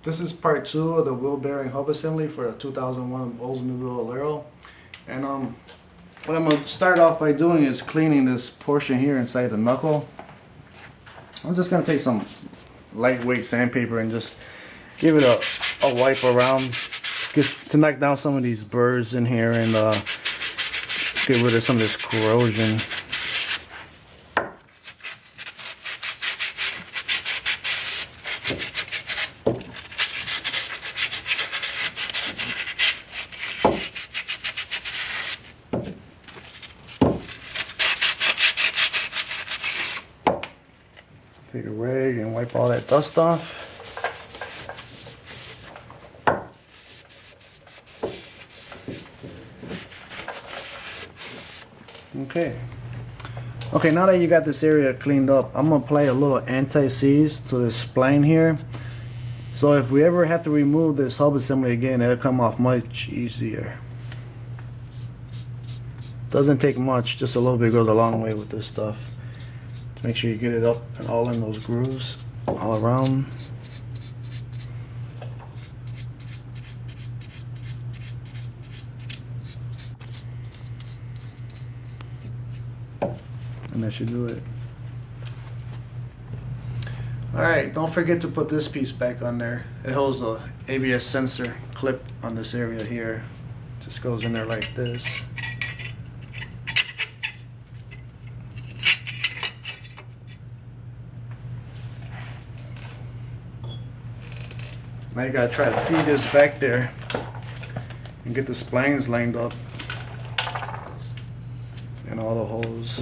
This is part 2 of the wheel bearing hub assembly for a 2001 Oldsmobile Alero. And what I'm going to start off by doing is cleaning this portion here inside the knuckle. I'm just going to take some lightweight sandpaper and just give it a wipe around just to knock down some of these burrs in here and get rid of some of this corrosion. Take a rag and wipe all that dust off. Okay, now that you got this area cleaned up, I'm going to apply a little anti-seize to this spline here. So if we ever have to remove this hub assembly again, it'll come off much easier. Doesn't take much, just a little bit goes a long way with this stuff. Make sure you get it up and all in those grooves all around. And that should do it. Alright, don't forget to put this piece back on there. It holds the ABS sensor clip on this area here. Just goes in there like this. Now you gotta try to feed this back there and get the splines lined up and all the holes.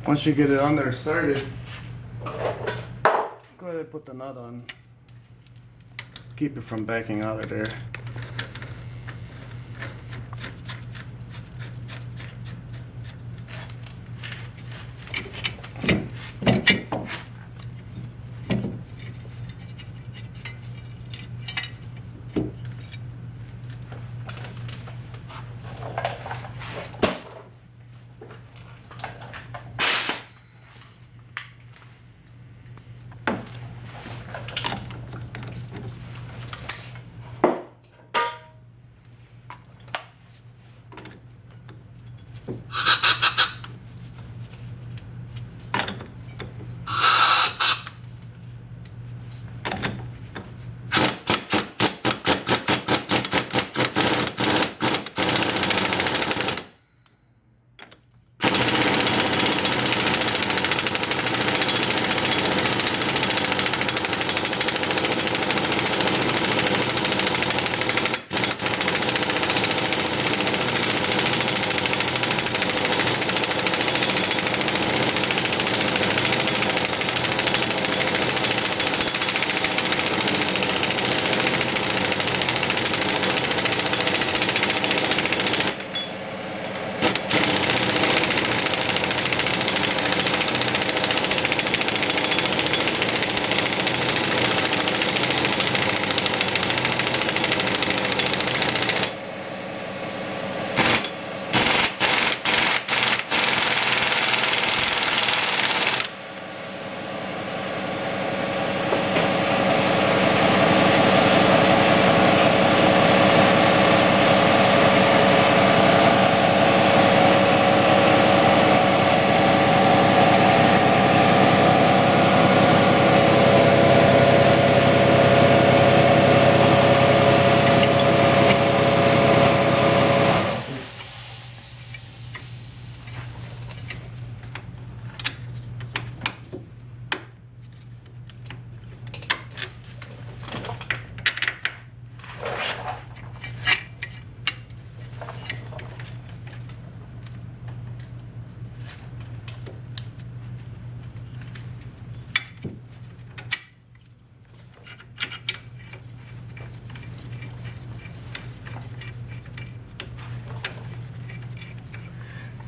Once you get it on there started, go ahead and put the nut on. Keep it from backing out of there.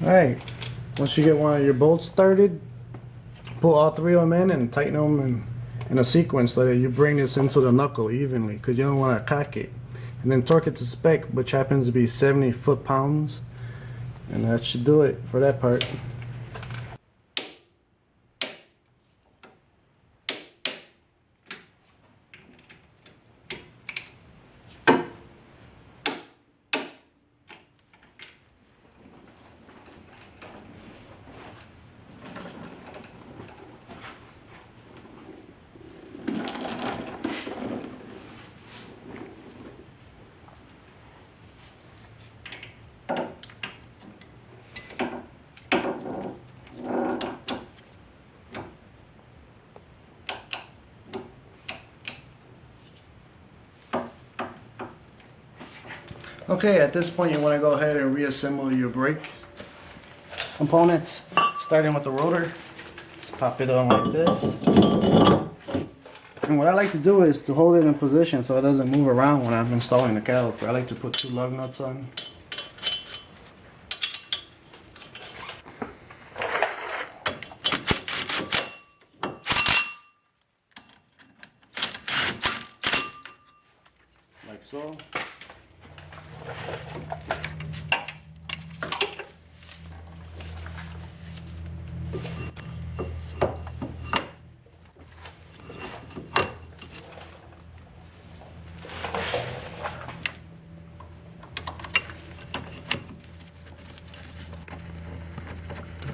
Alright, once you get one of your bolts started, pull all three of them in and tighten them in a sequence so that you bring this into the knuckle evenly, because you don't want to cock it. And then torque it to spec, which happens to be 70 foot-pounds. And that should do it for that part. Okay, at this point you want to go ahead and reassemble your brake components, starting with the rotor. Just pop it on like this. And what I like to do is to hold it in position so it doesn't move around when I'm installing the caliper. I like to put 2 lug nuts on. Like so.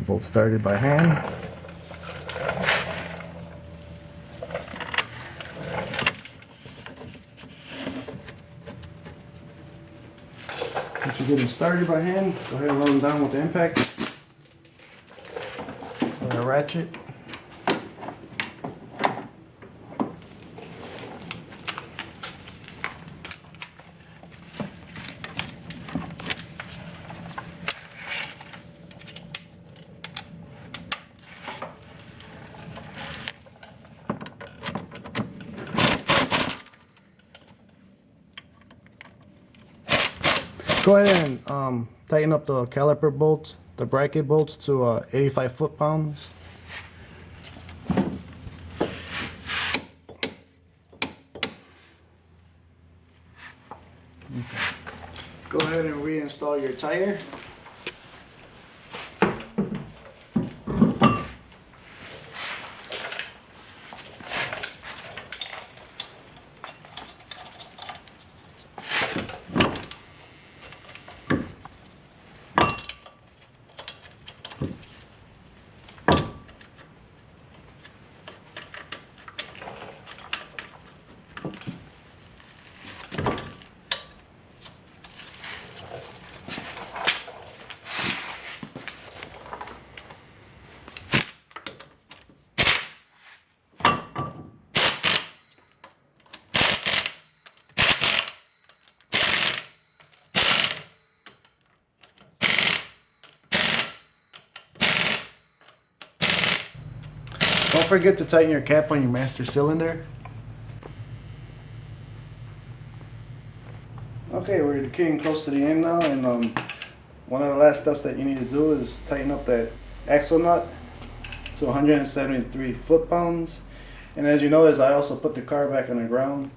Bolt started by hand. Once you get them started by hand, go ahead and run them down with the impact. With a ratchet. Go ahead and tighten up the caliper bolts, the bracket bolts to 85 foot-pounds. Okay. Go ahead and reinstall your tire. Don't forget to tighten your cap on your master cylinder. Okay, we're getting close to the end now, and one of the last steps that you need to do is tighten up that axle nut to 173 foot-pounds. And as you notice, I also put the car back on the ground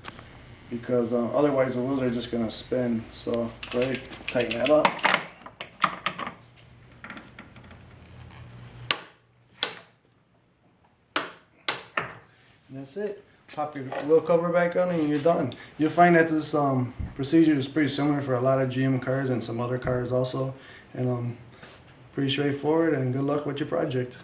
because otherwise the wheels are just going to spin. So go ahead and tighten that up. And that's it. Pop your wheel cover back on and you're done. You'll find that this procedure is pretty similar for a lot of GM cars and some other cars also. And pretty straightforward, and good luck with your project.